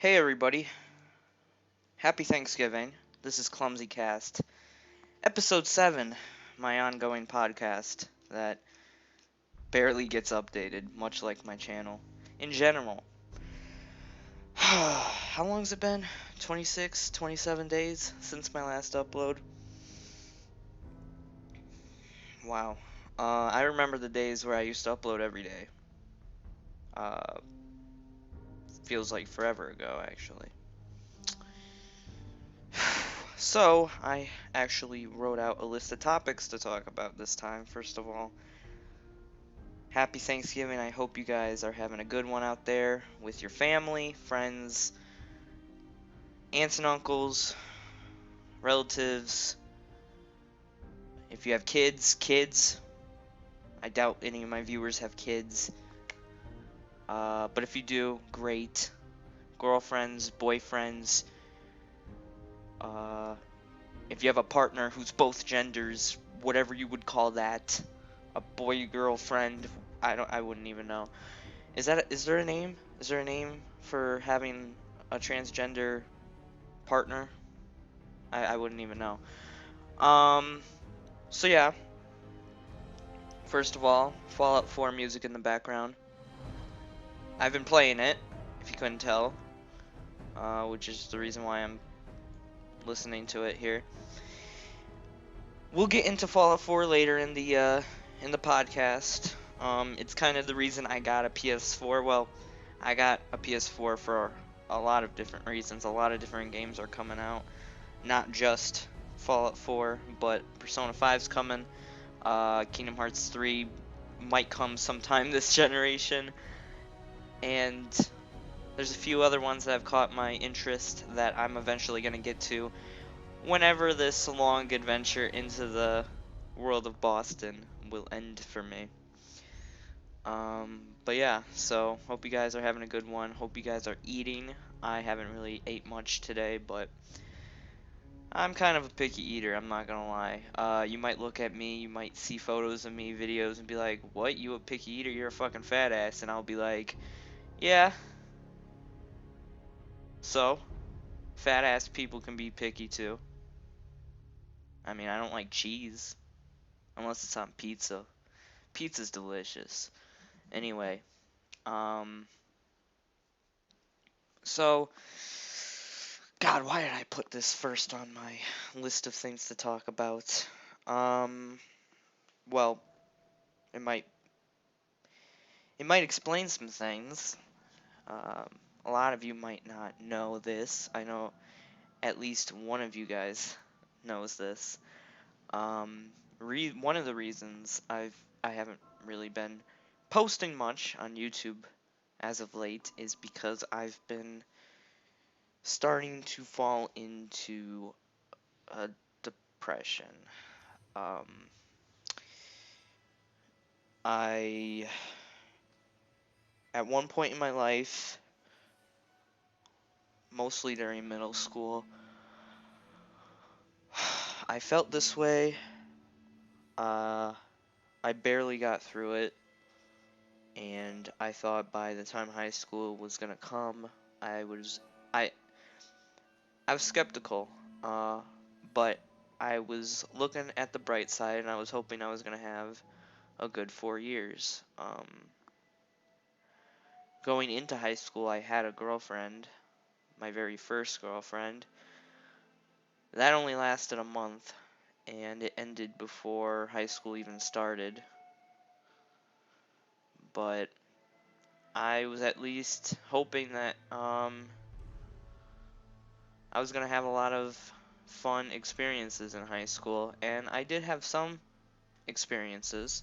Hey everybody, happy Thanksgiving. This is Clumsy Cast, episode 7, my ongoing podcast that barely gets updated, much like my channel. In general, how long has it been? 26, 27 days since my last upload? Wow. I remember the days where I used to upload every day. Uh, Feels like forever ago, actually. So, I actually wrote out a list of topics to talk about this time. First of all, happy Thanksgiving. I hope you guys are having a good one out there with your family, friends, aunts and uncles, relatives. If you have kids. I doubt any of my viewers have kids. But if you do, great. Girlfriends, boyfriends. Uh, if you have a partner who's both genders, whatever you would call that, a boy girlfriend. I wouldn't even know. Is there a name? Is there a name for having a transgender partner? I wouldn't even know. Um, so yeah, first of all, Fallout 4 music in the background. I've been playing it, if you couldn't tell, which is the reason why I'm listening to it here. We'll get into Fallout 4 later in the podcast. It's kind of the reason I got a PS4. Well, I got a PS4 for a lot of different reasons. A lot of different games are coming out, not just Fallout 4, but Persona 5's coming. Kingdom Hearts 3 might come sometime this generation, and there's a few other ones that have caught my interest that I'm eventually going to get to whenever this long adventure into the world of Boston will end for me. But yeah, so hope you guys are having a good one. Hope you guys are eating. I haven't really ate much today, but I'm kind of a picky eater, I'm not gonna lie. You might look at me, you might see photos of me, videos, and be like, what, you a picky eater, you're a fucking fat ass, and I'll be like, yeah, so, fat ass people can be picky too. I mean, I don't like cheese, unless it's on pizza. Pizza's delicious. Anyway, um, so, God, why did I put this first on my list of things to talk about? Well, it might explain some things. Um, a lot of you might not know this. I know at least one of you guys knows this. One of the reasons I haven't really been posting much on YouTube as of late is because I've been starting to fall into a depression. Um, I at one point in my life, mostly during middle school, I felt this way. Uh, I barely got through it, and I thought by the time high school was gonna come, I was I I was skeptical, but I was looking at the bright side, and I was hoping I was gonna have a good 4 years. Going into high school, I had a girlfriend, my very first girlfriend. That only lasted a month, and it ended before high school even started. But I was at least hoping that I was gonna have a lot of fun experiences in high school, and I did have some experiences.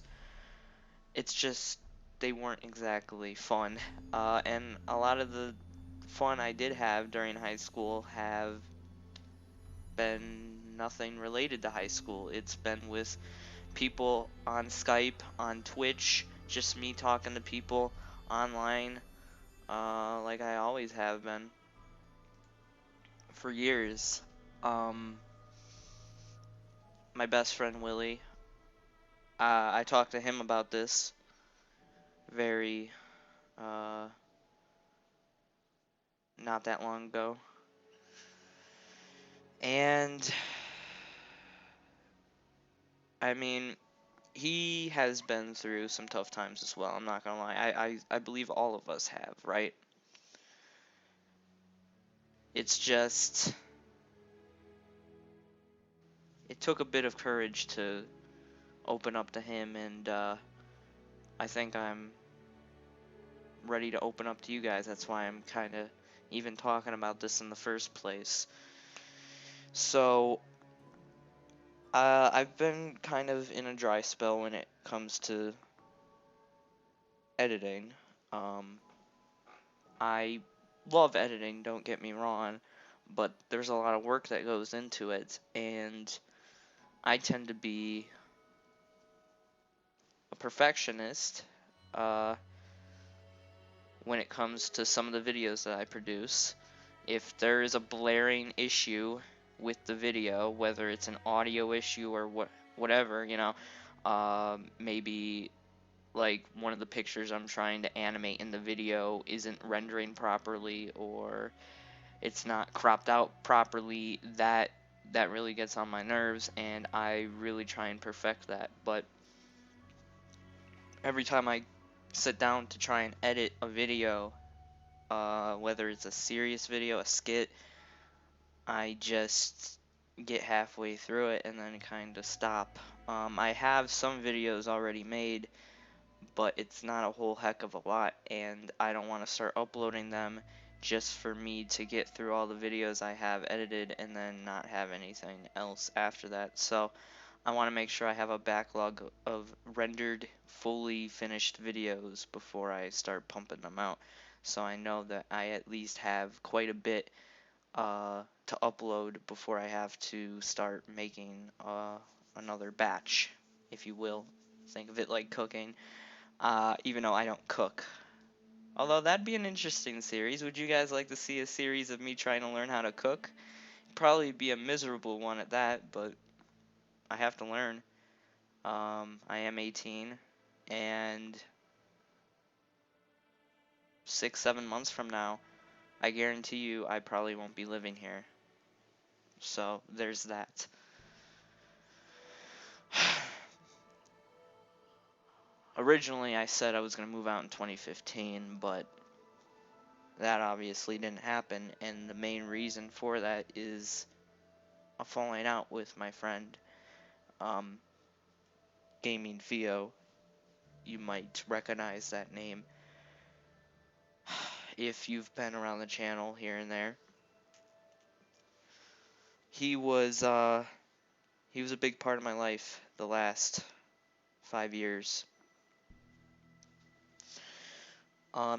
It's just they weren't exactly fun, and a lot of the fun I did have during high school have been nothing related to high school. It's been with people on Skype, on Twitch, just me talking to people online, like I always have been for years. Um, my best friend Willie, I talked to him about this very, uh, not that long ago. And I mean, he has been through some tough times as well. I'm not gonna lie. I believe all of us have, right? It's just it took a bit of courage to open up to him, and I think I'm ready to open up to you guys. That's why I'm kind of even talking about this in the first place. So, I've been kind of in a dry spell when it comes to editing. Um, I love editing, don't get me wrong, but there's a lot of work that goes into it, and I tend to be a perfectionist uh, when it comes to some of the videos that I produce. If there is a blaring issue with the video, whether it's an audio issue or whatever, maybe like one of the pictures I'm trying to animate in the video isn't rendering properly, or it's not cropped out properly, that really gets on my nerves, and I really try and perfect that. But every time I sit down to try and edit a video, whether it's a serious video, a skit, I just get halfway through it and then kind of stop. I have some videos already made, but it's not a whole heck of a lot, and I don't want to start uploading them just for me to get through all the videos I have edited and then not have anything else after that. So I want to make sure I have a backlog of rendered, fully finished videos before I start pumping them out. So I know that I at least have quite a bit to upload before I have to start making another batch, if you will. Think of it like cooking, even though I don't cook. Although that'd be an interesting series. Would you guys like to see a series of me trying to learn how to cook? Probably be a miserable one at that, but I have to learn. I am 18, and 6, 7 months from now, I guarantee you I probably won't be living here. So there's that. Originally, I said I was going to move out in 2015, but that obviously didn't happen, and the main reason for that is a falling out with my friend, um, Gaming Theo. You might recognize that name if you've been around the channel here and there. He was a big part of my life the last 5 years.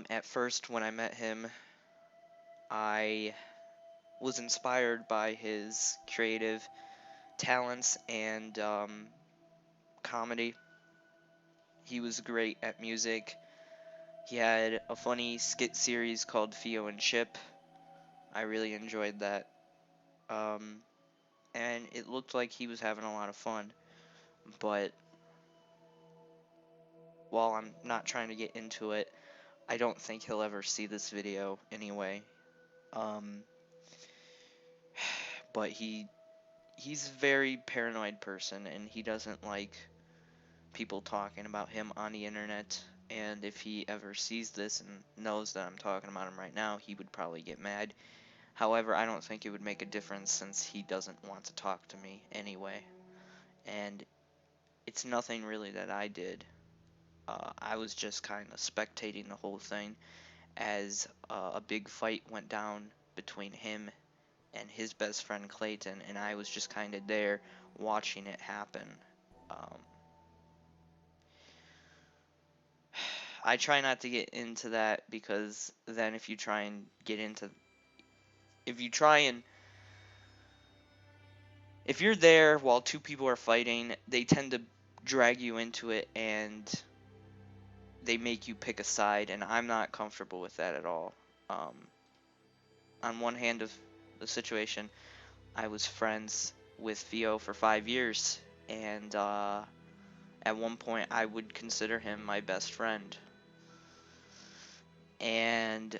At first, when I met him, I was inspired by his creative talents and comedy. He was great at music. He had a funny skit series called Theo and Chip. I really enjoyed that. And it looked like he was having a lot of fun. But while I'm not trying to get into it, I don't think he'll ever see this video anyway. But he's a very paranoid person, and he doesn't like people talking about him on the internet. And if he ever sees this and knows that I'm talking about him right now, he would probably get mad. However, I don't think it would make a difference since he doesn't want to talk to me anyway. And it's nothing really that I did. I was just kind of spectating the whole thing as a big fight went down between him and his best friend Clayton, and I was just kind of there watching it happen. Um, I try not to get into that because then if you try and if you're there while two people are fighting, they tend to drag you into it and they make you pick a side, and I'm not comfortable with that at all. Um, on one hand of the situation, I was friends with Theo for 5 years, and at one point I would consider him my best friend. And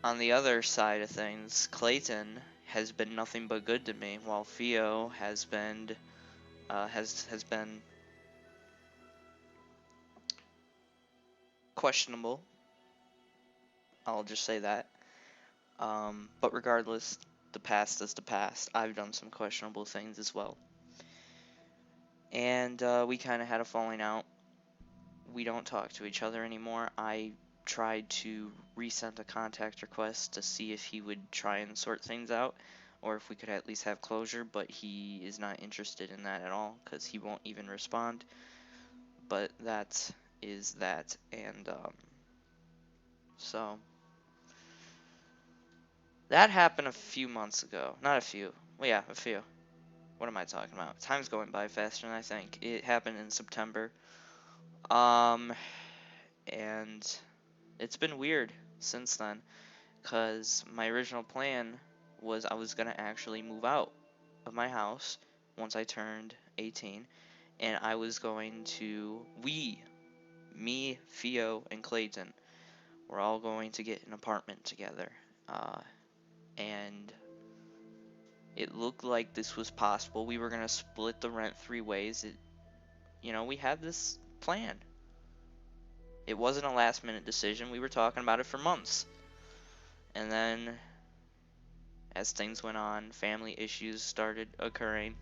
On the other side of things, Clayton has been nothing but good to me, while Theo has been has been questionable. I'll just say that. But regardless, the past is the past. I've done some questionable things as well. And we kind of had a falling out. We don't talk to each other anymore. I tried to resend a contact request to see if he would try and sort things out, or if we could at least have closure, but he is not interested in that at all, because he won't even respond. But that is that, and so that happened a few months ago. Not a few. Well, yeah, a few. What am I talking about? Time's going by faster than I think. It happened in September. Um, and it's been weird since then, because my original plan was I was gonna actually move out of my house once I turned 18, and I was going to, me, Theo, and Clayton, we're all going to get an apartment together. And it looked like this was possible. We were gonna split the rent 3 ways. We had this plan. It wasn't a last minute decision. We were talking about it for months. And then, as things went on, family issues started occurring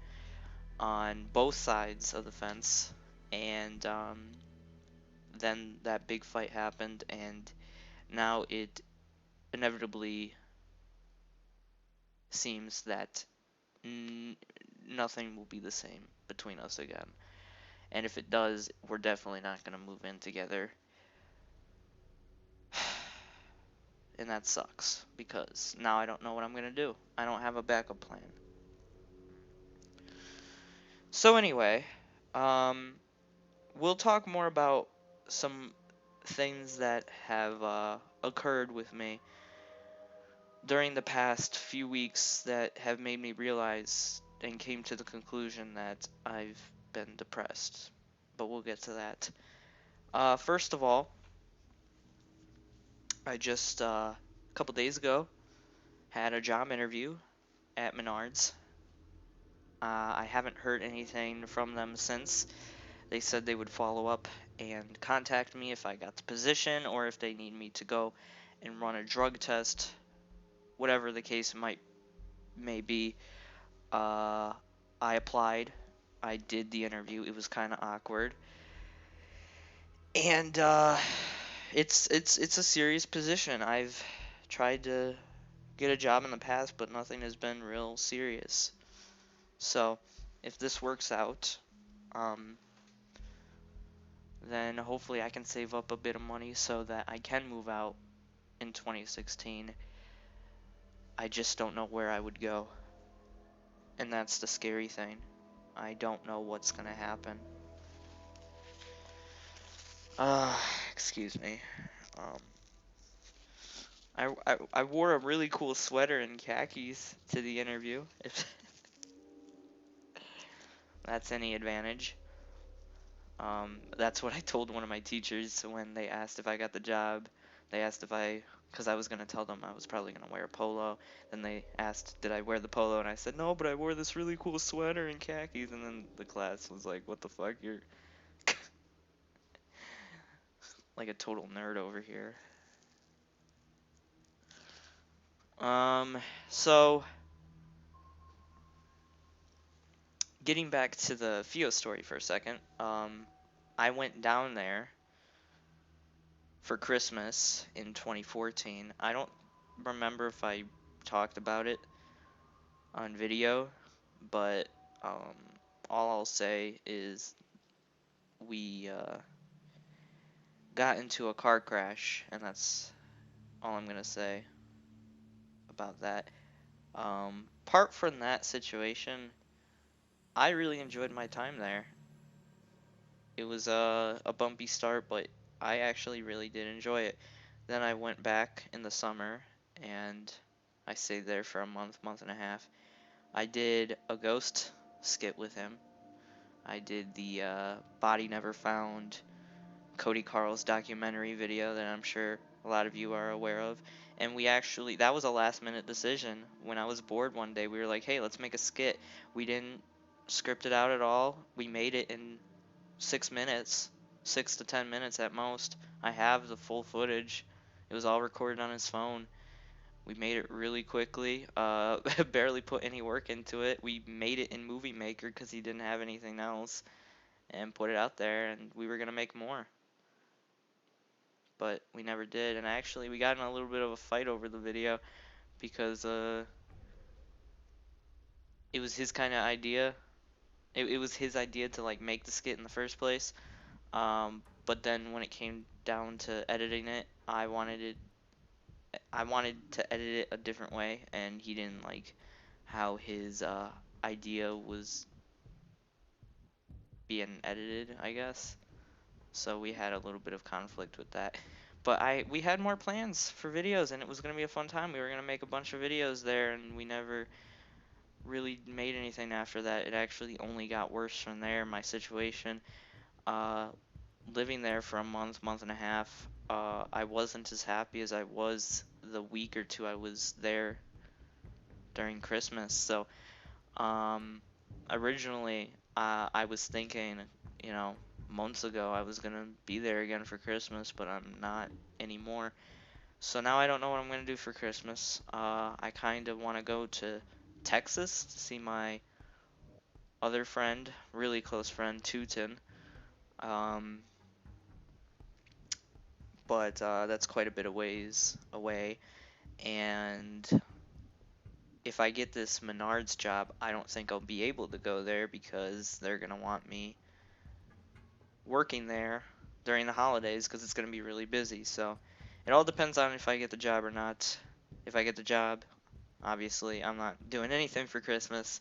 on both sides of the fence. And then that big fight happened, and now it inevitably seems that nothing will be the same between us again. And if it does, we're definitely not going to move in together. And that sucks, because now I don't know what I'm going to do. I don't have a backup plan. So anyway, we'll talk more about some things that have occurred with me during the past few weeks that have made me realize and came to the conclusion that I've been depressed. But we'll get to that. First of all, I just, a couple days ago, had a job interview at Menards. I haven't heard anything from them since. They said they would follow up and contact me if I got the position, or if they need me to go and run a drug test, whatever the case may be. I applied. I did the interview. It was kind of awkward, and it's a serious position. I've tried to get a job in the past, but nothing has been real serious. So, if this works out, then hopefully I can save up a bit of money so that I can move out in 2016. I just don't know where I would go. And that's the scary thing. I don't know what's gonna happen. Excuse me. Um, I wore a really cool sweater and khakis to the interview, if that's any advantage. That's what I told one of my teachers when they asked if I got the job. They asked because I was going to tell them I was probably going to wear a polo. Then they asked, did I wear the polo? And I said, no, but I wore this really cool sweater and khakis. And then the class was like, what the fuck? You're like a total nerd over here. So getting back to the Fio story for a second, I went down there for Christmas in 2014. I don't remember if I talked about it on video, but um, all I'll say is we got into a car crash, and that's all I'm gonna say about that. Apart from that situation, I really enjoyed my time there. It was a bumpy start, but I actually really did enjoy it. Then I went back in the summer, and I stayed there for a month and a half. I did a ghost skit with him. I did the Body Never Found Cody Carl's documentary video that I'm sure a lot of you are aware of. And we actually, that was a last minute decision. When I was bored one day, we were like, hey, let's make a skit. We didn't script it out at all. We made it in 6 minutes, 6 to 10 minutes at most. I have the full footage. It was all recorded on his phone. We made it really quickly. Barely put any work into it. We made it in Movie Maker because he didn't have anything else, and put it out there, and we were gonna make more, but we never did. And actually, we got in a little bit of a fight over the video because it was his kind of idea. It was his idea to like make the skit in the first place. But then when it came down to editing it, I wanted to edit it a different way, and he didn't like how his idea was being edited, I guess. So we had a little bit of conflict with that. But we had more plans for videos, and it was gonna be a fun time. We were gonna make a bunch of videos there, and we never really made anything after that. It actually only got worse from there. My situation, uh, living there for a month and a half, I wasn't as happy as I was the week or two I was there during Christmas. So, um, originally, I was thinking, you know, months ago I was gonna be there again for Christmas, but I'm not anymore. So now I don't know what I'm gonna do for Christmas. I kind of want to go to Texas to see my other friend, really close friend, Tootin. Um, but that's quite a bit of ways away. And if I get this Menards job, I don't think I'll be able to go there because they're gonna want me working there during the holidays because it's gonna be really busy. So it all depends on if I get the job or not. If I get the job, obviously I'm not doing anything for Christmas.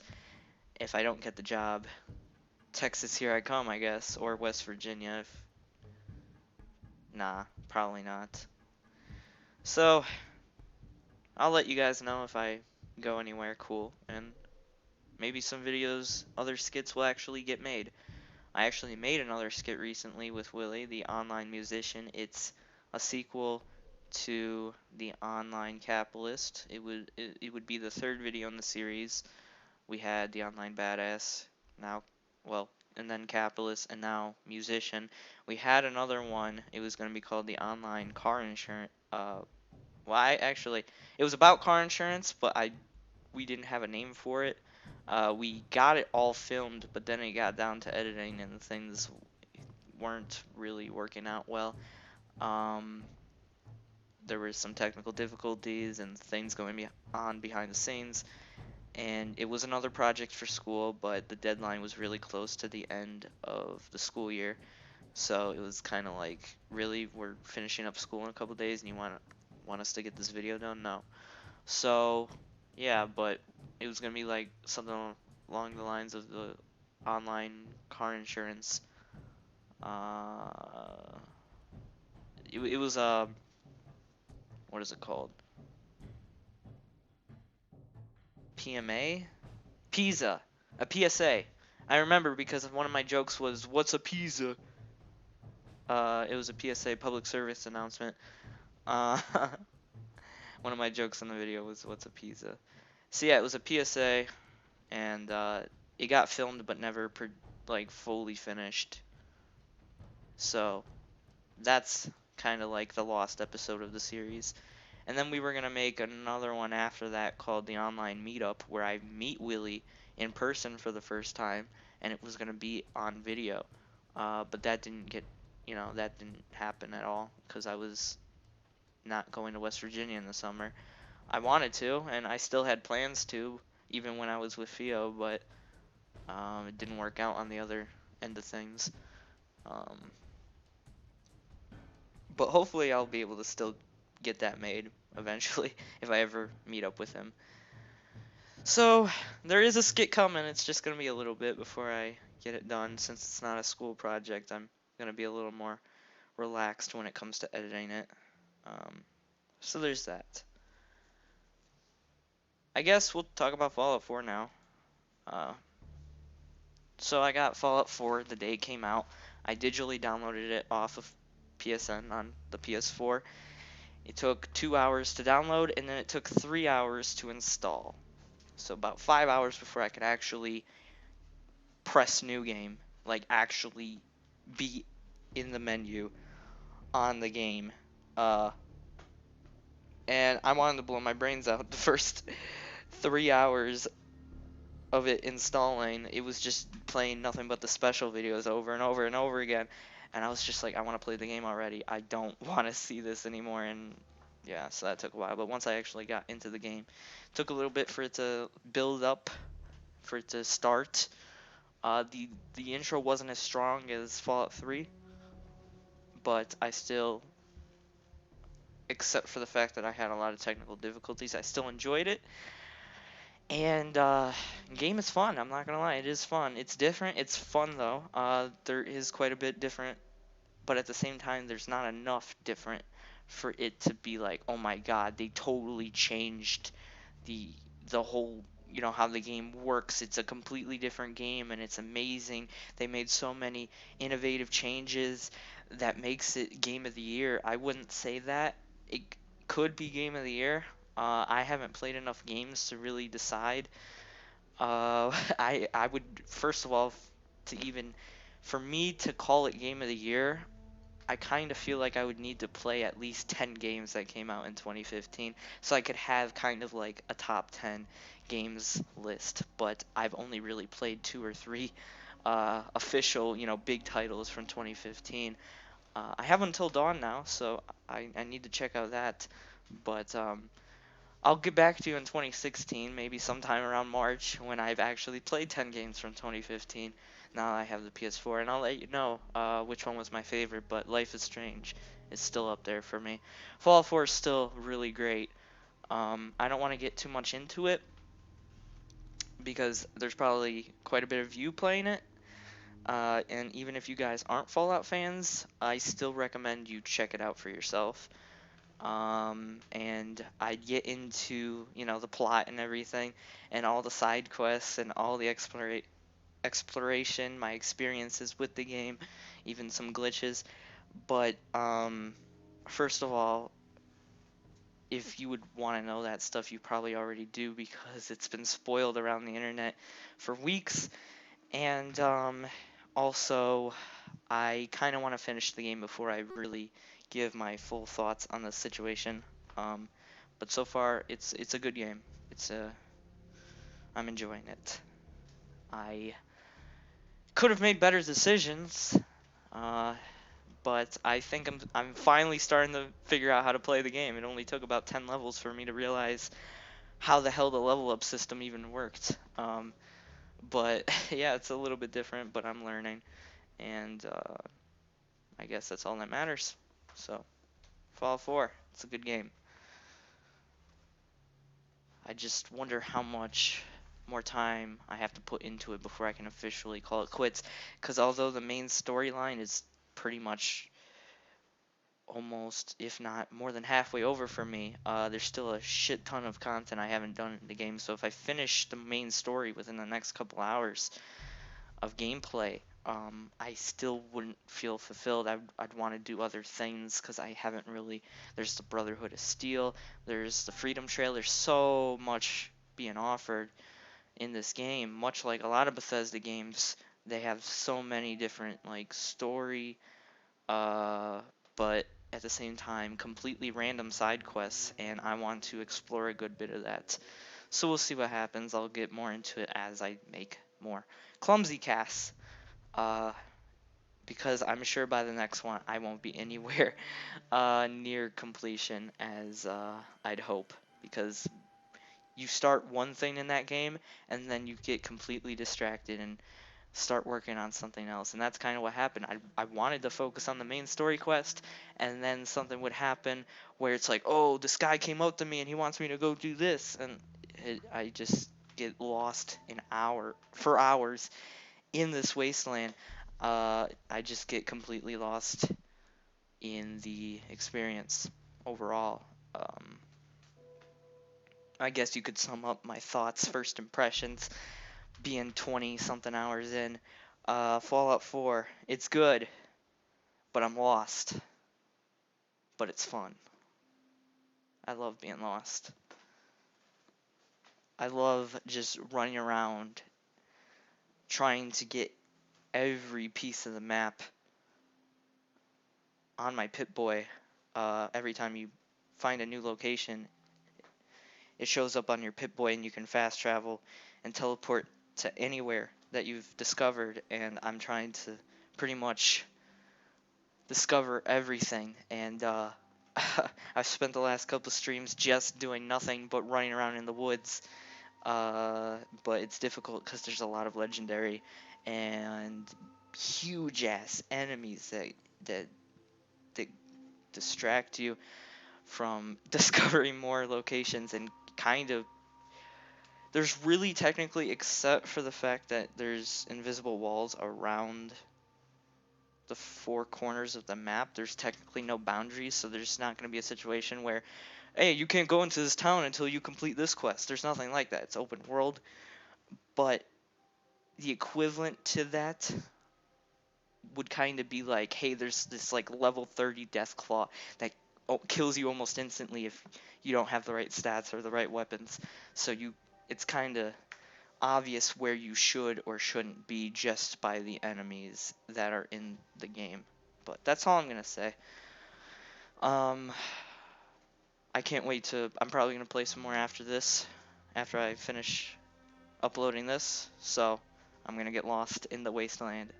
If I don't get the job, Texas, here I come, I guess, or West Virginia. If nah, probably not. So I'll let you guys know if I go anywhere cool, and maybe some videos, other skits will actually get made. I actually made another skit recently with Willie, the online musician. It's a sequel to the online capitalist. It would be the third video in the series. We had the online badass, now, well, and then capitalist, and now musician. We had another one. It was going to be called the online car insurance. Well, it was about car insurance, but we didn't have a name for it. We got it all filmed, but then it got down to editing, and things weren't really working out well. Um, there were some technical difficulties and things going on behind the scenes, and it was another project for school, but the deadline was really close to the end of the school year. So it was kind of like, really, we're finishing up school in a couple days, and you want us to get this video done? No. So yeah, but it was gonna be like something along the lines of the online car insurance. Uh, it was what is it called? PMA? Pizza. A PSA. I remember because one of my jokes was, "What's a pizza?" It was a PSA, public service announcement. Uh, one of my jokes in the video was, "What's a pizza?" So yeah, it was a PSA, and it got filmed but never like fully finished. So that's kind of like the lost episode of the series. And then we were gonna make another one after that called the online meetup, where I meet Willie in person for the first time, and it was gonna be on video. But that didn't that didn't happen at all because I was not going to West Virginia in the summer. I wanted to, and I still had plans to, even when I was with Theo, but it didn't work out on the other end of things. Um, but hopefully I'll be able to still get that made eventually if I ever meet up with him. So there is a skit coming. It's just gonna be a little bit before I get it done, since it's not a school project. I'm gonna be a little more relaxed when it comes to editing it. So there's that. I guess we'll talk about Fallout 4 now. Uh, so I got Fallout 4 the day it came out. I digitally downloaded it off of PSN on the PS4, It took 2 hours to download, and then it took 3 hours to install. So about 5 hours before I could actually press new game, like actually be in the menu on the game. Uh, and I wanted to blow my brains out the first 3 hours of it installing. It was just playing nothing but the special videos over and over and over again. And I was just like, I want to play the game already. I don't want to see this anymore. And yeah, so that took a while. But once I actually got into the game, it took a little bit for it to build up, for it to start. The intro wasn't as strong as Fallout 3, but I still, except for the fact that I had a lot of technical difficulties, I still enjoyed it. And game is fun. I'm not gonna lie, it is fun. It's different. It's fun though. There is quite a bit different, but at the same time, there's not enough different for it to be like, oh my god, they totally changed the the whole, how the game works. It's a completely different game, and it's amazing. They made so many innovative changes that makes it game of the year. I wouldn't say that. It could be game of the year. I haven't played enough games to really decide. I would, first of all, to even for me to call it game of the year, I kind of feel like I would need to play at least 10 games that came out in 2015 so I could have kind of like a top 10 games list. But I've only really played two or three official, big titles from 2015. I have Until Dawn now, so I need to check out that. But I'll get back to you in 2016, maybe sometime around March, when I've actually played 10 games from 2015. Now I have the PS4, and I'll let you know which one was my favorite, but Life is Strange is still up there for me. Fallout 4 is still really great. I don't want to get too much into it, because there's probably quite a bit of you playing it. And even if you guys aren't Fallout fans, I still recommend you check it out for yourself. And I'd get into, the plot and everything, and all the side quests and all the exploration, my experiences with the game, even some glitches. But first of all, if you would want to know that stuff, you probably already do, because it's been spoiled around the internet for weeks. And also, I kind of want to finish the game before I really give my full thoughts on the situation. Um, but so far, it's a good game. I'm enjoying it. I could have made better decisions, uh, but I think I'm finally starting to figure out how to play the game. It only took about 10 levels for me to realize how the hell the level up system even worked. But yeah, it's a little bit different, but I'm learning, and I guess that's all that matters. So, Fallout 4, it's a good game. I just wonder how much more time I have to put into it before I can officially call it quits. Because although the main storyline is pretty much almost, if not more than halfway over for me, there's still a shit ton of content I haven't done in the game. So if I finish the main story within the next couple hours of gameplay, I still wouldn't feel fulfilled. I'd want to do other things, because I haven't really. There's the Brotherhood of Steel, there's the Freedom Trail, there's so much being offered in this game. Much like a lot of Bethesda games, they have so many different like story, but at the same time completely random side quests, and I want to explore a good bit of that. So we'll see what happens. I'll get more into it as I make more Clumsy casts. Uh, because I'm sure by the next one I won't be anywhere near completion as I'd hope. Because you start one thing in that game, and then you get completely distracted and start working on something else. And that's kind of what happened. I wanted to focus on the main story quest, and then something would happen where it's like, oh, this guy came up to me and he wants me to go do this. And I just get lost for hours in this wasteland. I just get completely lost in the experience overall. I guess you could sum up my thoughts, first impressions, being 20 something hours in. Fallout 4, it's good, but I'm lost. But it's fun. I love being lost. I love just running around trying to get every piece of the map on my Pip-Boy. Every time you find a new location, it shows up on your Pip-Boy and you can fast travel and teleport to anywhere that you've discovered, and I'm trying to pretty much discover everything, and I've spent the last couple streams just doing nothing but running around in the woods, but it's difficult because there's a lot of legendary and huge ass enemies that distract you from discovering more locations, and kind of there's really technically, except for the fact that there's invisible walls around the four corners of the map, there's technically no boundaries, so there's not going to be a situation where, hey, you can't go into this town until you complete this quest. There's nothing like that. It's open world, but the equivalent to that would kind of be like, hey, there's this like level 30 death claw that kills you almost instantly if you don't have the right stats or the right weapons. So it's kind of obvious where you should or shouldn't be just by the enemies that are in the game. But that's all I'm gonna say. I can't wait to. I'm probably gonna play some more after this, after I finish uploading this. So I'm gonna get lost in the Wasteland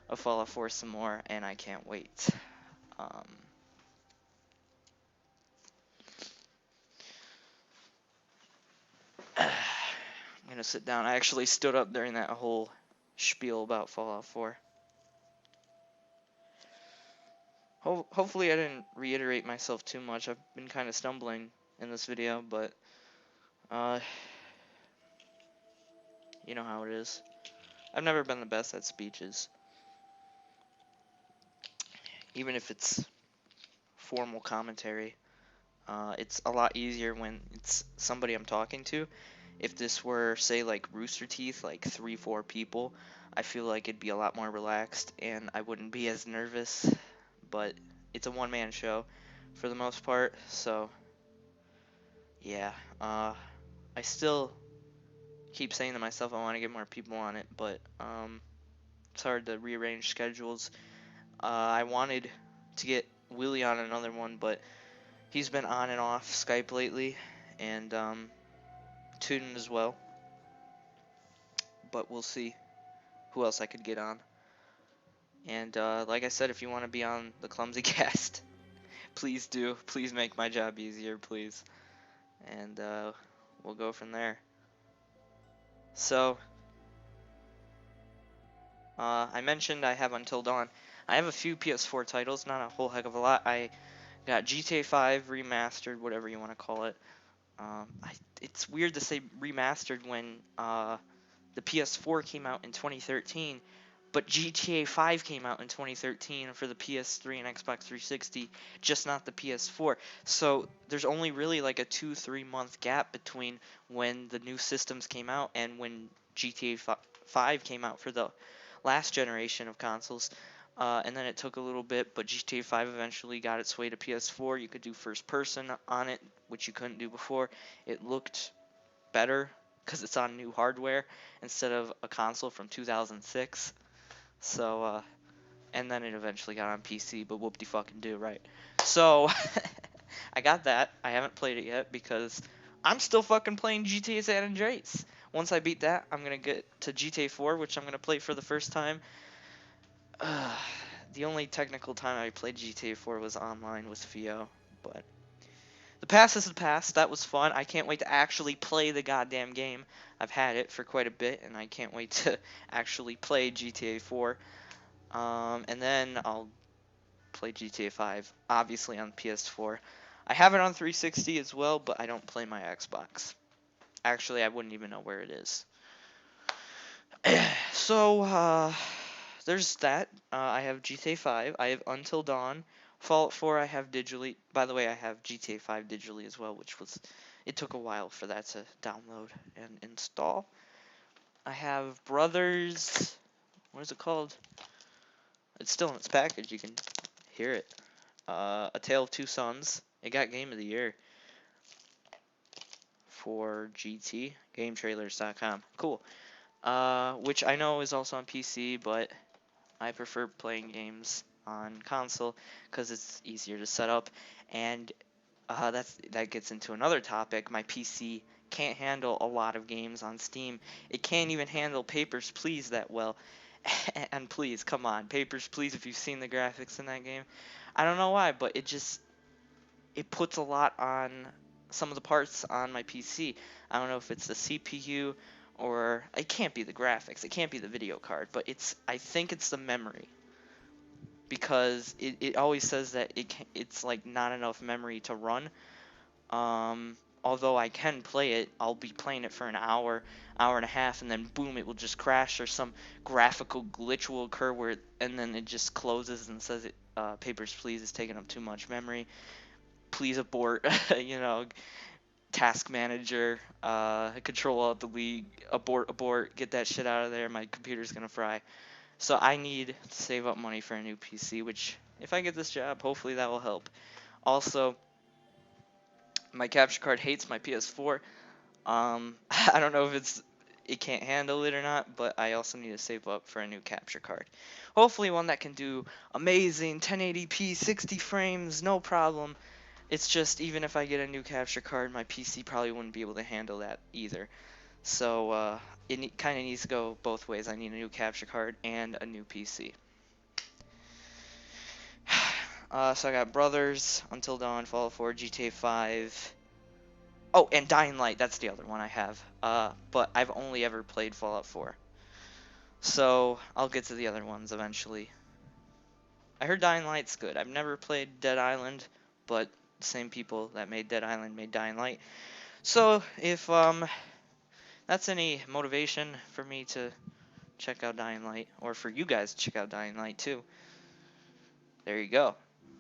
of Fallout 4 some more, and I can't wait. I'm gonna sit down. I actually stood up during that whole spiel about Fallout 4. Hopefully I didn't reiterate myself too much. I've been kind of stumbling in this video, but you know how it is. I've never been the best at speeches. Even if it's formal commentary, it's a lot easier when it's somebody I'm talking to. If this were, say, like Rooster Teeth, like 3-4 people, I feel like it'd be a lot more relaxed and I wouldn't be as nervous. But it's a one-man show for the most part, so yeah. I still keep saying to myself I want to get more people on it, but it's hard to rearrange schedules. I wanted to get Willie on another one, but he's been on and off Skype lately, and Tootin as well. But we'll see who else I could get on. And like I said, if you want to be on the Clumsy cast, please do. Please make my job easier, please. And we'll go from there. So, I mentioned I have Until Dawn. I have a few PS4 titles, not a whole heck of a lot. I got GTA 5 remastered, whatever you want to call it. It's weird to say remastered when the PS4 came out in 2013, but GTA 5 came out in 2013 for the PS3 and Xbox 360, just not the PS4. So there's only really like a 2-3 month gap between when the new systems came out and when GTA 5 came out for the last generation of consoles. And then it took a little bit, but GTA 5 eventually got its way to PS4. You could do first person on it, which you couldn't do before. It looked better because it's on new hardware instead of a console from 2006. So, and then it eventually got on PC, but whoop-de-fucking-do, right? So, I got that. I haven't played it yet because I'm still fucking playing GTA San Andreas. Once I beat that, I'm going to get to GTA 4, which I'm going to play for the first time. The only technical time I played GTA 4 was online with Fio, but the past is the past. That was fun. I can't wait to actually play the goddamn game. I've had it for quite a bit, and I can't wait to actually play GTA 4. And then I'll play GTA 5, obviously on PS4. I have it on 360 as well, but I don't play my Xbox. Actually, I wouldn't even know where it is. So, there's that. I have GTA 5. I have Until Dawn. Fallout 4 I have digitally. By the way, I have GTA 5 digitally as well, which was... It took a while for that to download and install. I have Brothers... What is it called? It's still in its package. You can hear it. A Tale of Two Sons. It got Game of the Year. for GT, GameTrailers.com. Cool. Which I know is also on PC, but I prefer playing games on console because it's easier to set up, and that gets into another topic. My PC can't handle a lot of games on Steam. It can't even handle Papers, Please that well. And please, come on, Papers, Please, if you've seen the graphics in that game. I don't know why, but it puts a lot on some of the parts on my PC. I don't know if it's the CPU or it can't be the graphics. It can't be the video card, but I think it's the memory because it always says that it's like not enough memory to run. Although I can play it, I'll be playing it for an hour, hour and a half, and then boom, it will just crash or some graphical glitch will occur and then it just closes and says Papers, Please is taking up too much memory. Please abort, task manager, control alt delete, abort, get that shit out of there. My computer's gonna fry. So I need to save up money for a new PC, which if I get this job, hopefully that will help. Also, my capture card hates my PS4. I don't know if it can't handle it or not, but I also need to save up for a new capture card. Hopefully one that can do amazing 1080p 60 frames, no problem. It's just even if I get a new capture card, my PC probably wouldn't be able to handle that either. So it kind of needs to go both ways. I need a new capture card and a new PC. So I got Brothers, Until Dawn, Fallout 4, GTA 5. Oh, and Dying Light, that's the other one I have. But I've only ever played Fallout 4. So I'll get to the other ones eventually. I heard Dying Light's good. I've never played Dead Island, but the same people that made Dead Island made Dying Light. So if that's any motivation for me to check out Dying Light, or for you guys to check out Dying Light too, there you go.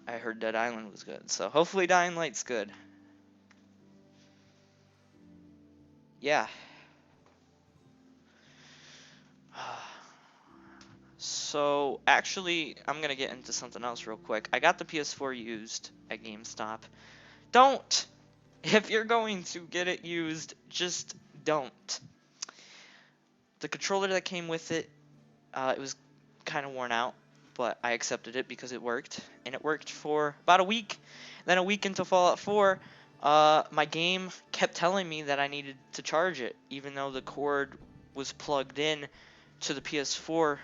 I heard Dead Island was good, so hopefully Dying Light's good. Yeah. So actually, I'm gonna get into something else real quick. I got the PS4 used at GameStop. Don't! If you're going to get it used, just don't. The controller that came with it, it was kind of worn out, but I accepted it because it worked, and it worked for about a week. Then a week into Fallout 4, my game kept telling me that I needed to charge it, even though the cord was plugged in to the PS4,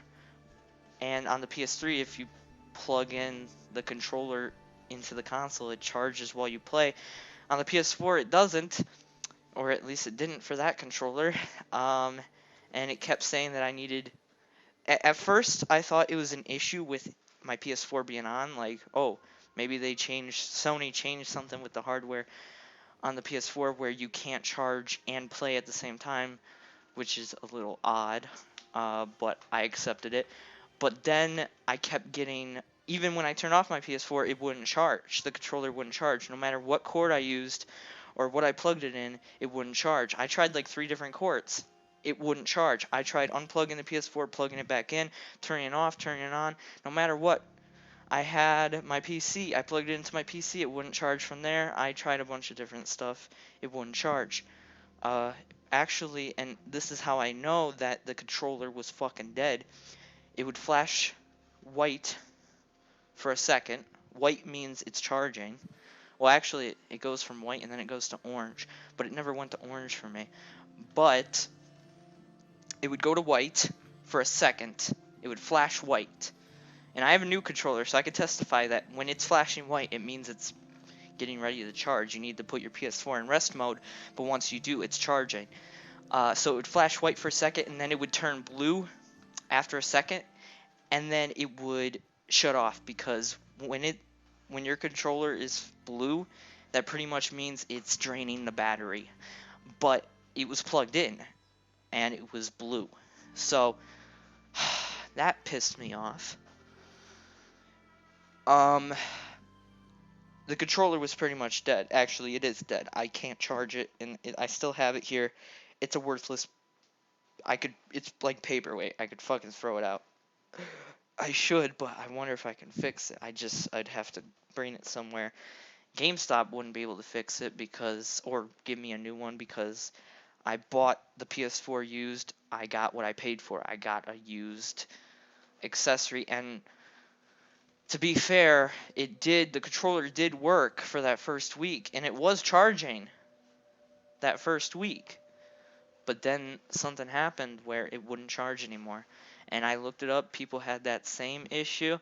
and on the PS3, if you plug in the controller into the console, it charges while you play. On the PS4, it doesn't, or at least it didn't for that controller, and it kept saying that I needed... At first, I thought it was an issue with my PS4 being on, like, oh, maybe Sony changed something with the hardware on the PS4 where you can't charge and play at the same time, which is a little odd, but I accepted it. But then I kept getting, even when I turned off my PS4, it wouldn't charge. The controller wouldn't charge. No matter what cord I used or what I plugged it in, it wouldn't charge. I tried like 3 different cords. It wouldn't charge. I tried unplugging the PS4, plugging it back in, turning it off, turning it on. No matter what, I had my PC. I plugged it into my PC. It wouldn't charge from there. I tried a bunch of different stuff. It wouldn't charge. Actually, and this is how I know that the controller was fucking dead. It would flash white for a second. White means it's charging. Well, actually, it goes from white and then it goes to orange. But it never went to orange for me. But it would go to white for a second. It would flash white. And I have a new controller, so I can testify that when it's flashing white, it means it's getting ready to charge. You need to put your PS4 in rest mode, but once you do, it's charging. So it would flash white for a second, and then it would turn blue after a second, and then it would shut off, because when your controller is blue, that pretty much means it's draining the battery. But it was plugged in, and it was blue. So that pissed me off. The controller was pretty much dead. Actually, it is dead. I can't charge it, and I still have it here. It's a worthless... It's like paperweight. I could fucking throw it out. I should, but I wonder if I can fix it. I'd have to bring it somewhere GameStop wouldn't be able to fix it because, or give me a new one because I bought the PS4 used. I got what I paid for. I got a used accessory, and to be fair, the controller did work for that first week, and it was charging that first week. But then something happened where it wouldn't charge anymore. And I looked it up, people had that same issue,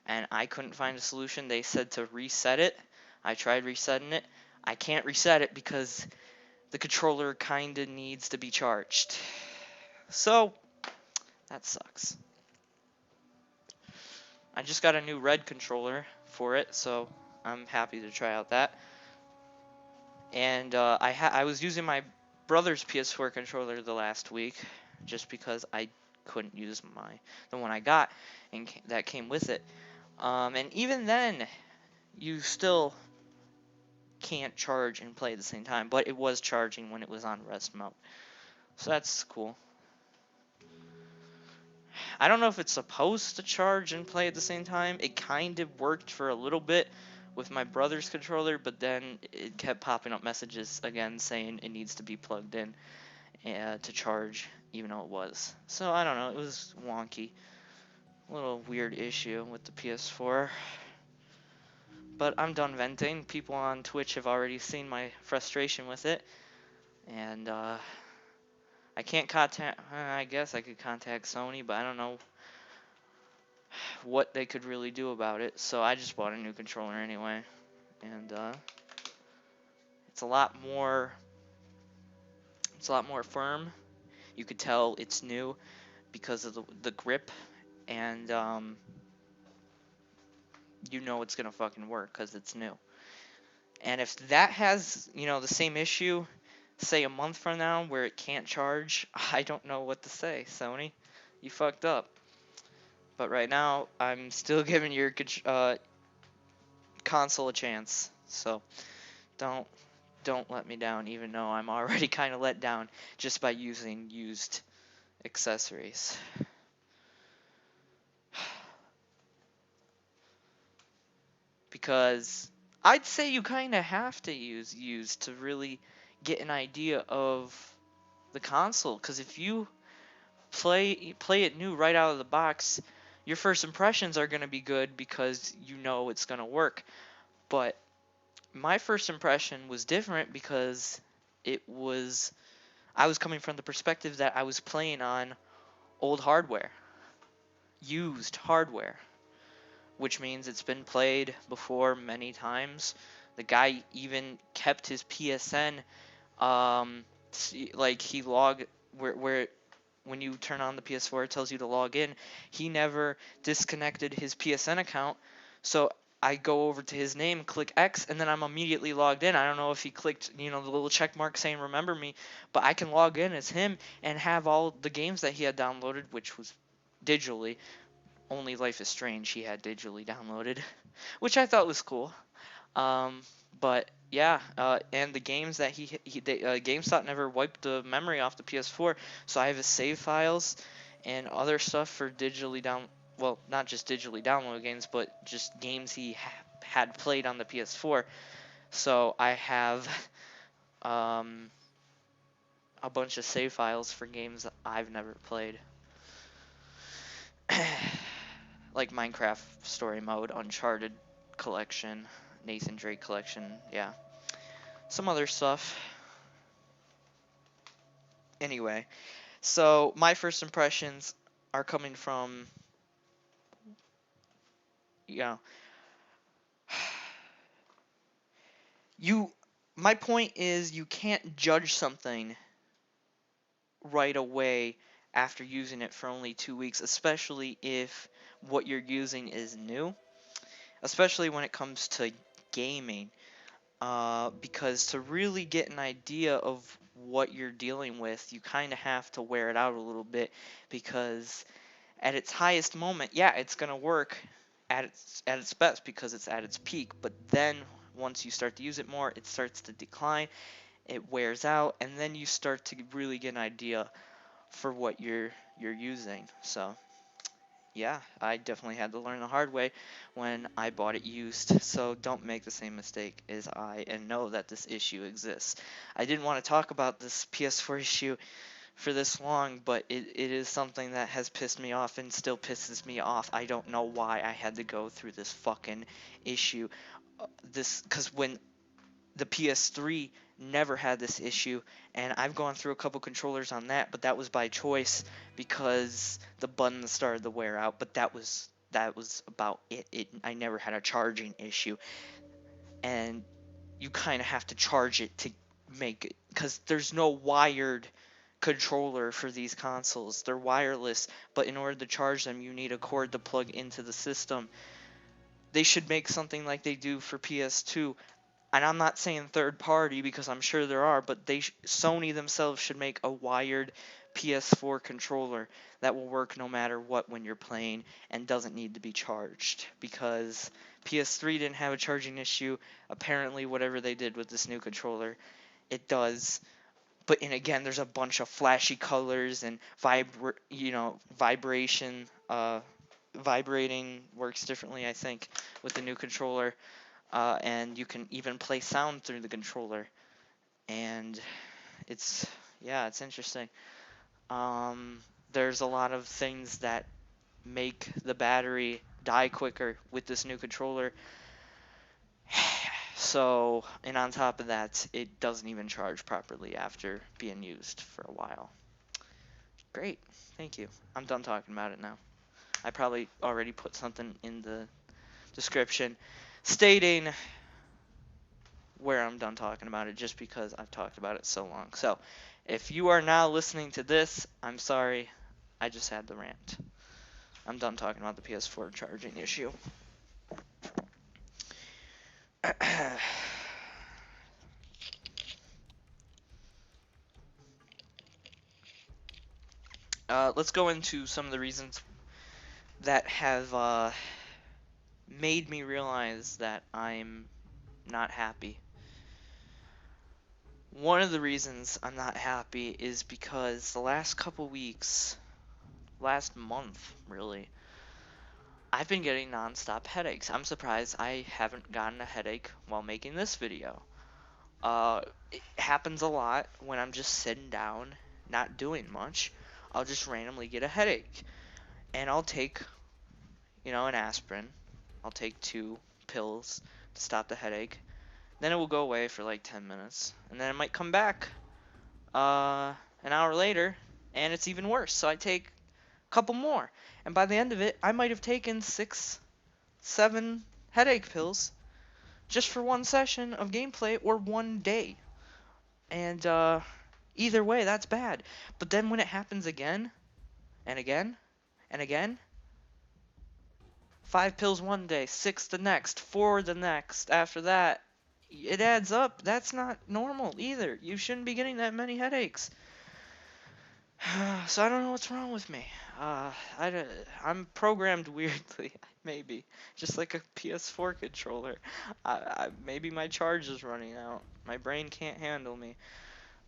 and I couldn't find a solution. They said to reset it. I tried resetting it. I can't reset it because the controller kinda needs to be charged. So, that sucks. I just got a new red controller for it, so I'm happy to try out that. And I was using my brother's PS4 controller the last week, just because I couldn't use the one I got, and that came with it. And even then, you still can't charge and play at the same time, but it was charging when it was on rest mode, so that's cool. I don't know if it's supposed to charge and play at the same time. It kind of worked for a little bit with my brother's controller, but then it kept popping up messages again saying it needs to be plugged in to charge, even though it was. So I don't know, it was wonky. A little weird issue with the PS4. But I'm done venting. People on Twitch have already seen my frustration with it. And I can't contact, I guess I could contact Sony, but I don't know what they could really do about it. So I just bought a new controller anyway. And it's a lot more firm. You could tell it's new because of the grip, and you know it's gonna fucking work because it's new. And if that has, the same issue, say a month from now, where it can't charge, I don't know what to say, Sony. You fucked up. But right now, I'm still giving your console a chance. So don't let me down, even though I'm already kind of let down just by using used accessories. Because I'd say you kind of have to use used to really get an idea of the console. Because if you play it new right out of the box, your first impressions are going to be good because you know it's going to work. But my first impression was different because I was coming from the perspective that I was playing on old hardware, used hardware, which means it's been played before many times. The guy even kept his PSN, like he log where when you turn on the PS4 it tells you to log in. He never disconnected his PSN account, so I go over to his name, click X, and then I'm immediately logged in. I don't know if he clicked, the little check mark saying remember me, but I can log in as him and have all the games that he had downloaded, which was digitally. Only Life is Strange he had digitally downloaded, which I thought was cool. But yeah, and the games that GameStop never wiped the memory off the PS4, so I have his save files and other stuff for digitally well, not just digitally download games, but just games he had played on the PS4. So I have a bunch of save files for games that I've never played. Like Minecraft Story Mode, Uncharted Collection, Nathan Drake Collection, yeah. Some other stuff. Anyway, so my first impressions are coming from, you know, my point is you can't judge something right away after using it for only 2 weeks, especially if what you're using is new, especially when it comes to gaming. Because to really get an idea of what you're dealing with, you kind of have to wear it out a little bit, because at its highest moment, yeah, it's going to work at its best because it's at its peak, but then once you start to use it more, it starts to decline, it wears out, and then you start to really get an idea for what you're using. So Yeah, I definitely had to learn the hard way when I bought it used, so don't make the same mistake as I and know that this issue exists. I didn't want to talk about this PS4 issue for this long, but it is something that has pissed me off and still pisses me off. I don't know why I had to go through this fucking issue. Because when the PS3 never had this issue, and I've gone through a couple controllers on that, but that was by choice because the buttons started to wear out. But that was about it. I never had a charging issue, and you kind of have to charge it to make it, because there's no wired controller for these consoles. They're wireless, but in order to charge them, you need a cord to plug into the system. They should make something like they do for PS2. And I'm not saying third party because I'm sure there are, but Sony themselves should make a wired PS4 controller that will work no matter what when you're playing and doesn't need to be charged, because PS3 didn't have a charging issue. Apparently, whatever they did with this new controller, it does. But and again, there's a bunch of flashy colors and vibration. Vibrating works differently, I think, with the new controller. And you can even play sound through the controller, and it's yeah, it's interesting. There's a lot of things that make the battery die quicker with this new controller. So, and on top of that, it doesn't even charge properly after being used for a while. Great, thank you. I'm done talking about it now. I probably already put something in the description stating where I'm done talking about it, just because I've talked about it so long. So, if you are now listening to this, I'm sorry. I just had the rant. I'm done talking about the PS4 charging issue. Let's go into some of the reasons that have made me realize that I'm not happy. One of the reasons I'm not happy is because the last couple weeks, last month really, I've been getting nonstop headaches. I'm surprised I haven't gotten a headache while making this video. It happens a lot when I'm just sitting down, not doing much. I'll just randomly get a headache, and I'll take, an aspirin. I'll take 2 pills to stop the headache. Then it will go away for like 10 minutes, and then it might come back an hour later, and it's even worse. So I take a couple more, and by the end of it, I might have taken 6, 7 headache pills just for one session of gameplay or one day. And either way, that's bad. But then when it happens again and again and again, 5 pills one day, 6 the next, 4 the next, after that, it adds up. That's not normal either. You shouldn't be getting that many headaches. So I don't know what's wrong with me. I'm programmed weirdly, maybe. Just like a PS4 controller. Maybe my charge is running out. My brain can't handle me.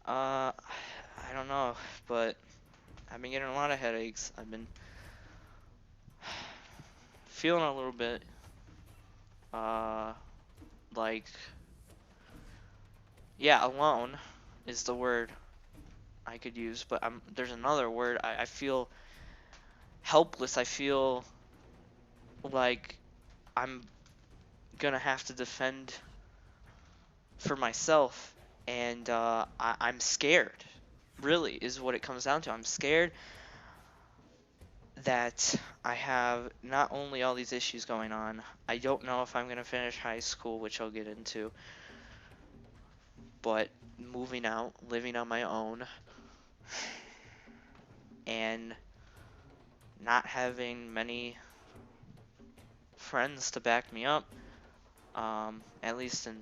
I don't know, but I've been getting a lot of headaches. I've been feeling a little bit, uh, like, yeah, alone is the word I could use, but there's another word. I feel helpless. I feel like I'm gonna have to defend for myself, and I'm scared. Really, is what it comes down to. I'm scared that I have not only all these issues going on, I don't know if I'm gonna finish high school, which I'll get into, but moving out, living on my own, and not having many friends to back me up, at least in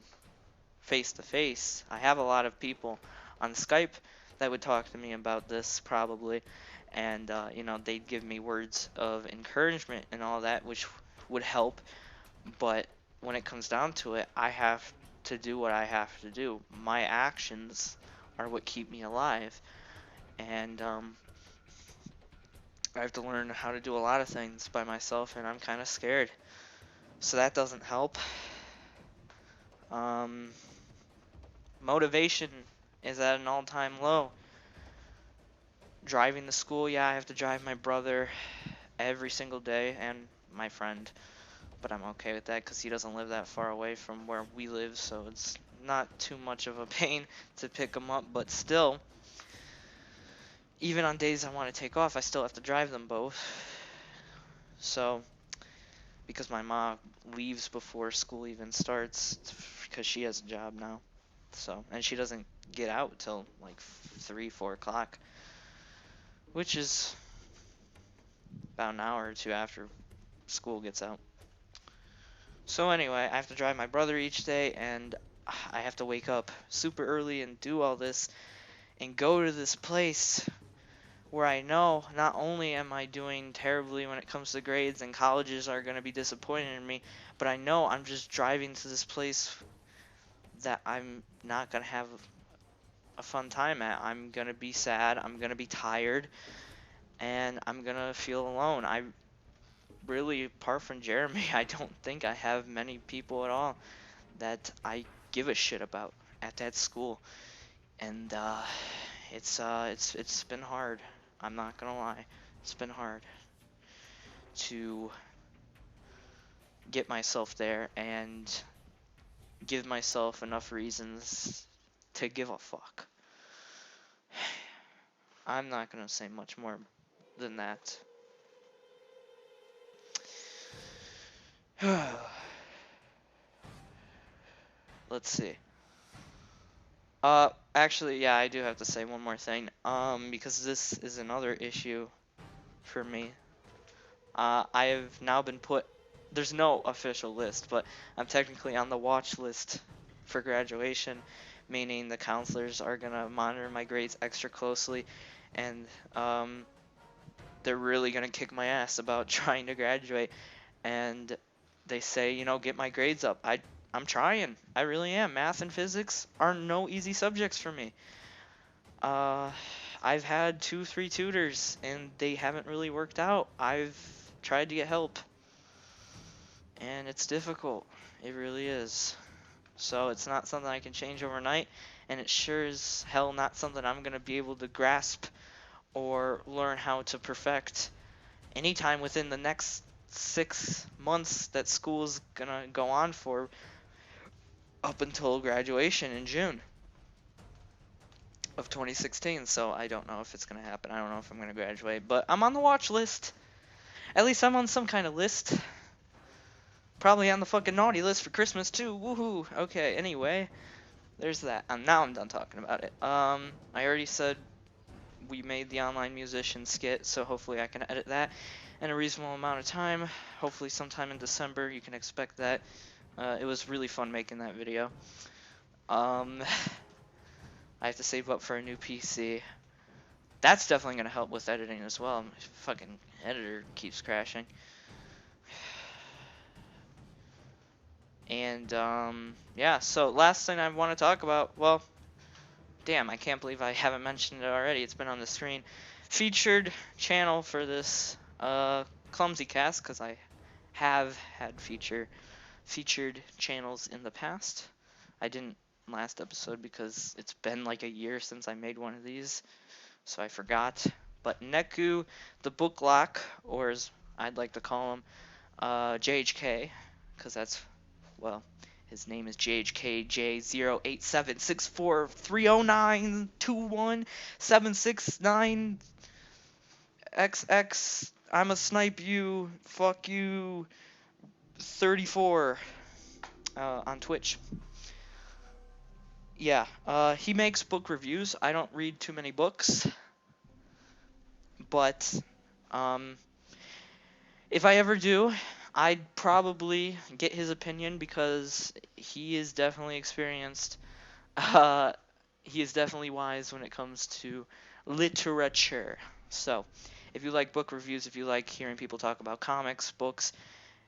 face to face. I have a lot of people on Skype that would talk to me about this probably, and they'd give me words of encouragement and all that, which would help. But when it comes down to it, I have to do what I have to do. My actions are what keep me alive, and I have to learn how to do a lot of things by myself, and I'm kind of scared. So that doesn't help. Um, Motivation is at an all-time low. Driving to school, yeah, I have to drive my brother every single day and my friend. But I'm okay with that because he doesn't live that far away from where we live, so it's not too much of a pain to pick him up. But still, even on days I want to take off, I still have to drive them both. So, because my mom leaves before school even starts, because she has a job now. So, and she doesn't get out till like 3, 4 o'clock, which is about an hour or two after school gets out. So anyway, I have to drive my brother each day, and I have to wake up super early and do all this and go to this place where I know not only am I doing terribly when it comes to grades and colleges are going to be disappointed in me, but I know I'm just driving to this place that I'm not going to have a fun time at. I'm going to be sad, I'm going to be tired, and I'm going to feel alone. I really, apart from Jeremy, I don't think I have many people at all that I give a shit about at that school. And it's been hard. I'm not gonna lie. It's been hard to get myself there and give myself enough reasons to give a fuck. I'm not gonna say much more than that. Let's see. Actually, yeah, I do have to say one more thing. Because this is another issue for me. I have now been put, there's no official list, but I'm technically on the watch list for graduation, meaning the counselors are going to monitor my grades extra closely, and they're really going to kick my ass about trying to graduate. And they say, you know, get my grades up. I'm trying. I really am. Math and physics are no easy subjects for me. I've had 2, 3 tutors, and they haven't really worked out. I've tried to get help, and it's difficult. It really is. So it's not something I can change overnight, and it sure is hell not something I'm going to be able to grasp or learn how to perfect anytime within the next 6 months that school's going to go on for, up until graduation in June of 2016. So I don't know if it's going to happen. I don't know if I'm going to graduate, but I'm on the watch list. At least I'm on some kind of list. Probably on the fucking naughty list for Christmas too. Woohoo. Okay, anyway, there's that. Now I'm done talking about it. I already said we made the online musician skit, so hopefully I can edit that in a reasonable amount of time. Hopefully sometime in December you can expect that. It was really fun making that video. I have to save up for a new PC. That's definitely going to help with editing as well. My fucking editor keeps crashing. And, yeah, so last thing I want to talk about, well, damn, I can't believe I haven't mentioned it already. It's been on the screen. Featured channel for this, Clumsy cast, because I have had featured channels in the past. I didn't last episode because it's been like a year since I made one of these, so I forgot. But Neku, the Book Lock, or as I'd like to call him, JHK, because that's, well, his name is JHKJ08764309217669XX. I'ma snipe you. Fuck you. 34 on Twitch. Yeah, he makes book reviews. I don't read too many books, but if I ever do, I'd probably get his opinion because he is definitely experienced. He is definitely wise when it comes to literature. So, if you like book reviews, if you like hearing people talk about comics, books,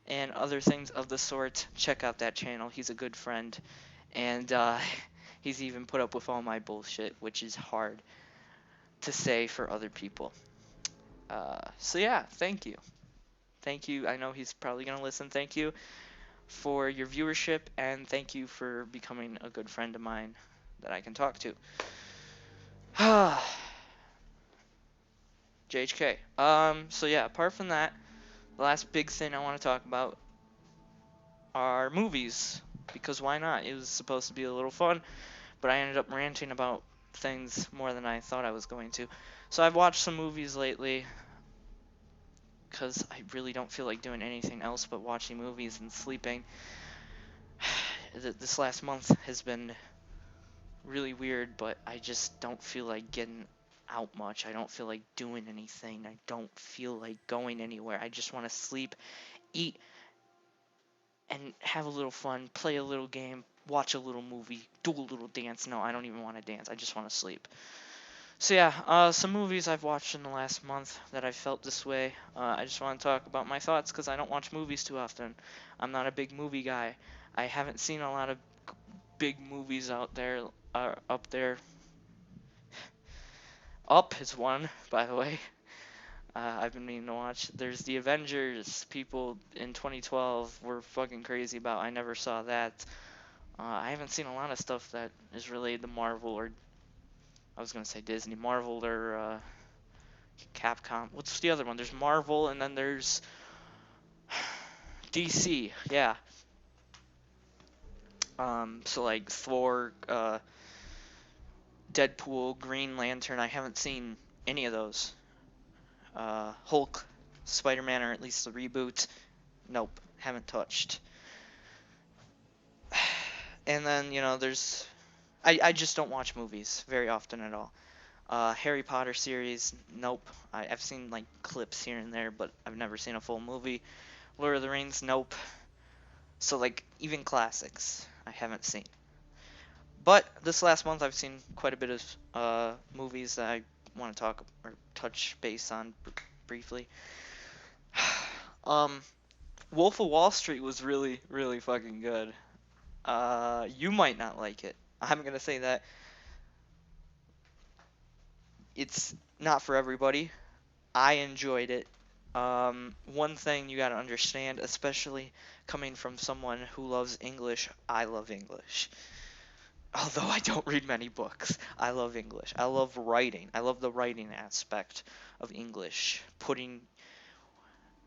and other things of the sort, check out that channel. He's a good friend, and he's even put up with all my bullshit, which is hard to say for other people. So yeah, thank you. Thank you. I know he's probably gonna listen. Thank you for your viewership, and thank you for becoming a good friend of mine that I can talk to. JHK. So yeah, apart from that, the last big thing I want to talk about are movies. Because why not? It was supposed to be a little fun, but I ended up ranting about things more than I thought I was going to. So I've watched some movies lately because I really don't feel like doing anything else but watching movies and sleeping. This last month has been really weird, but I just don't feel like getting out much. I don't feel like doing anything. I don't feel like going anywhere. I just want to sleep, eat, and have a little fun, play a little game, watch a little movie, do a little dance. No, I don't even want to dance. I just want to sleep. So yeah, some movies I've watched in the last month that I felt this way. I just want to talk about my thoughts because I don't watch movies too often. I'm not a big movie guy. I haven't seen a lot of big movies out there, up there. Up is one, by the way. I've been meaning to watch. There's the Avengers. People in 2012 were fucking crazy about. I never saw that. I haven't seen a lot of stuff that is related to Marvel or I was gonna say Disney, Marvel or Capcom. What's the other one? There's Marvel and then there's DC. Yeah. So like Thor, Deadpool, Green Lantern. I haven't seen any of those. Hulk, Spider-Man, or at least the reboot. Nope, haven't touched. And then there's I just don't watch movies very often at all. Harry Potter series, nope. I've seen like clips here and there, but I've never seen a full movie. Lord of the Rings, nope. So like even classics, I haven't seen. But this last month, I've seen quite a bit of movies that I want to talk or touch base on briefly. um, Wolf of Wall Street was really, really fucking good. You might not like it. I'm gonna say that it's not for everybody. I enjoyed it. One thing you gotta understand, especially coming from someone who loves English, I love English. Although I don't read many books, I love English. I love writing. I love the writing aspect of English. Putting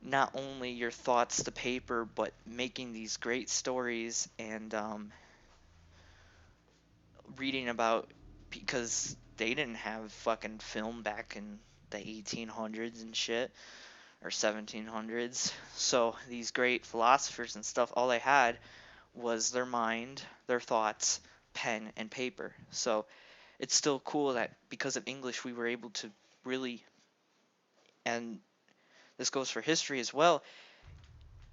not only your thoughts to paper, but making these great stories and reading about because they didn't have fucking film back in the 1800s and shit or 1700s. So these great philosophers and stuff, all they had was their mind, their thoughts, pen and paper. So it's still cool that because of English we were able to really, and this goes for history as well,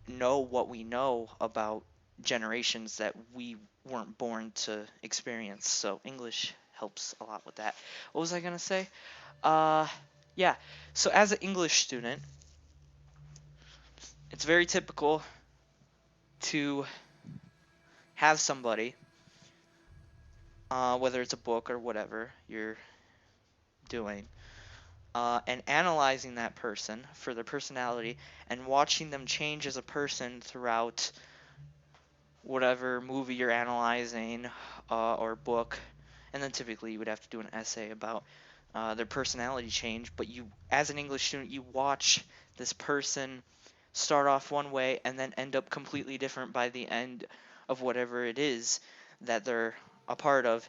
know what we know about generations that we weren't born to experience. So English helps a lot with that. What was I gonna say? Uh, yeah. So as an English student, it's very typical to have somebody, whether it's a book or whatever you're doing, and analyzing that person for their personality and watching them change as a person throughout whatever movie you're analyzing or book. And then typically you would have to do an essay about their personality change. But you, as an English student, you watch this person start off one way and then end up completely different by the end of whatever it is that they're a part of.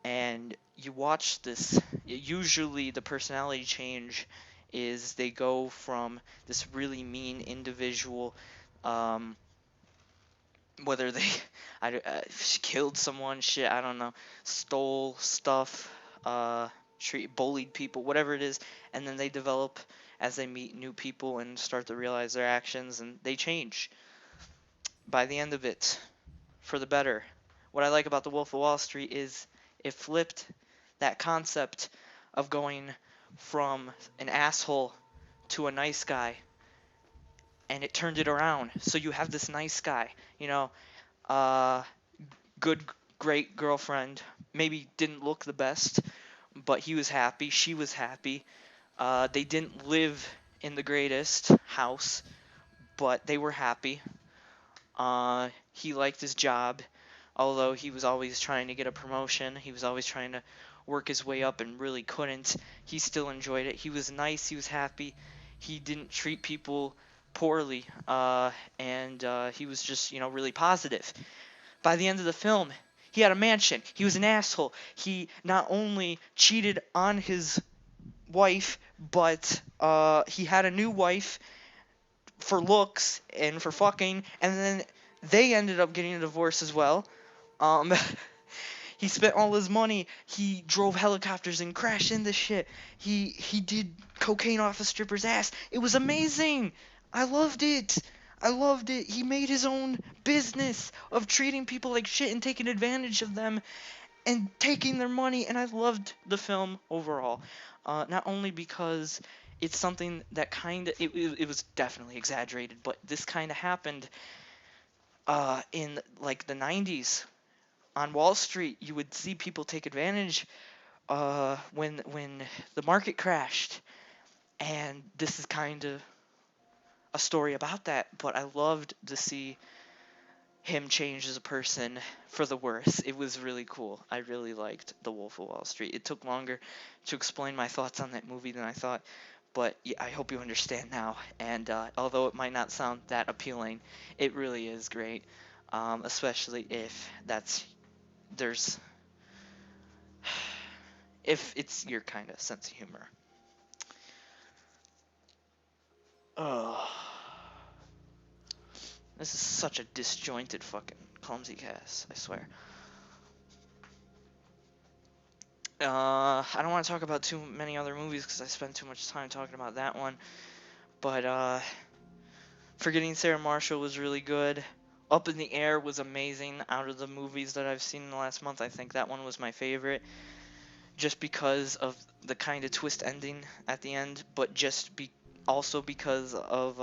And you watch this, usually the personality change is they go from this really mean individual, whether they killed someone, shit, I don't know, stole stuff, bullied people, whatever it is, and then they develop as they meet new people and start to realize their actions, and they change by the end of it for the better. What I like about The Wolf of Wall Street is it flipped that concept of going from an asshole to a nice guy, and it turned it around. So you have this nice guy, uh, good, great girlfriend, maybe didn't look the best, but he was happy, she was happy. They didn't live in the greatest house, but they were happy. He liked his job, although he was always trying to get a promotion. He was always trying to work his way up and really couldn't. He still enjoyed it. He was nice. He was happy. He didn't treat people poorly, and he was just, really positive. By the end of the film, he had a mansion. He was an asshole. He not only cheated on his wife, but he had a new wife for looks and for fucking, and then they ended up getting a divorce as well. Um, he spent all his money. He drove helicopters and crashed into shit. He did cocaine off a stripper's ass. It was amazing. I loved it. I loved it. He made his own business of treating people like shit and taking advantage of them and taking their money, and I loved the film overall. Not only because it's something that it was definitely exaggerated, but this kind of happened in like the 90s on Wall Street. You would see people take advantage when the market crashed, and this is kind of a story about that. But I loved to see him change as a person for the worse. It was really cool. I really liked The Wolf of Wall Street. It took longer to explain my thoughts on that movie than I thought, but yeah, I hope you understand now. And although it might not sound that appealing, it really is great, especially there's if it's your kind of sense of humor. Oh, this is such a disjointed fucking clumsy cast, I swear. I don't want to talk about too many other movies because I spent too much time talking about that one. But Forgetting Sarah Marshall was really good. Up in the Air was amazing. Out of the movies that I've seen in the last month, I think that one was my favorite. Just because of the kind of twist ending at the end, but also because of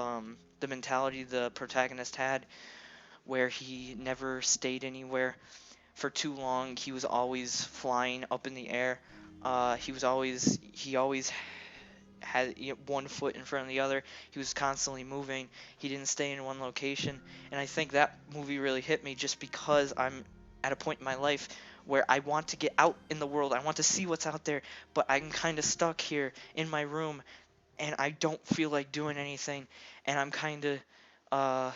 the mentality the protagonist had, where he never stayed anywhere for too long. He was always flying up in the air. He always had one foot in front of the other. He was constantly moving. He didn't stay in one location. And I think that movie really hit me just because I'm at a point in my life where I want to get out in the world. I want to see what's out there, but I'm kind of stuck here in my room and I don't feel like doing anything. And I'm kind of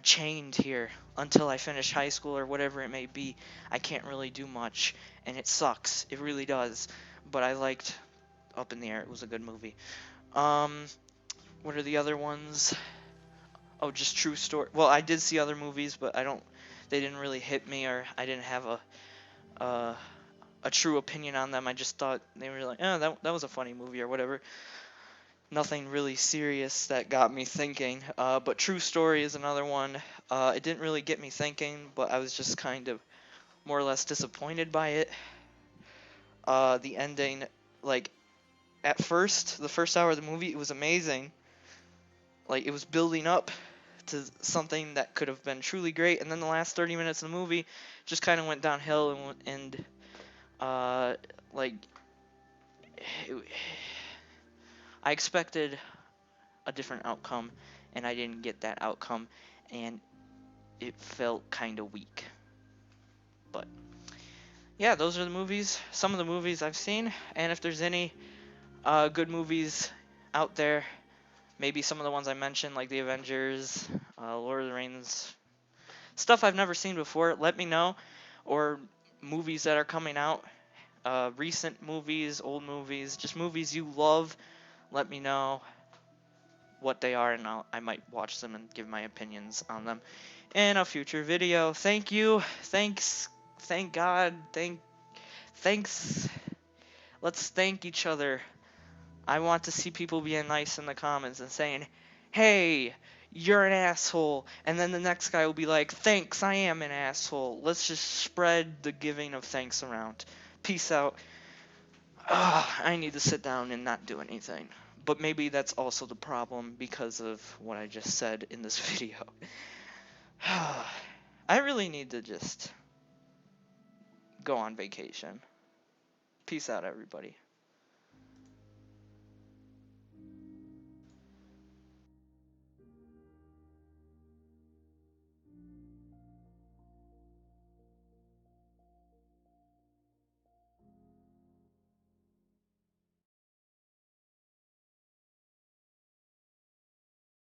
chained here until I finish high school or whatever it may be. I can't really do much, and it sucks. It really does. But I liked Up in the Air. It was a good movie. What are the other ones? Oh, just True Story. Well, I did see other movies, but they didn't really hit me, or I didn't have uh, a true opinion on them. I just thought they were like, oh, that was a funny movie or whatever. Nothing really serious that got me thinking. But True Story is another one. It didn't really get me thinking, but I was just kind of more or less disappointed by it. The ending, like, at first, the first hour of the movie, it was amazing. Like, it was building up to something that could have been truly great, and then the last 30 minutes of the movie just kind of went downhill, and like, I expected a different outcome, and I didn't get that outcome, and it felt kind of weak. But yeah, those are the movies, some of the movies I've seen, and if there's any good movies out there, maybe some of the ones I mentioned, like The Avengers, Lord of the Rings, stuff I've never seen before, let me know. Or movies that are coming out, recent movies, old movies, just movies you love, let me know what they are, and I might watch them and give my opinions on them in a future video. Thank you. Thanks. Thank God. Thanks. Let's thank each other. I want to see people being nice in the comments and saying, hey, you're an asshole. And then the next guy will be like, thanks, I am an asshole. Let's just spread the giving of thanks around. Peace out. I need to sit down and not do anything. But maybe that's also the problem because of what I just said in this video. I really need to just go on vacation. Peace out, everybody.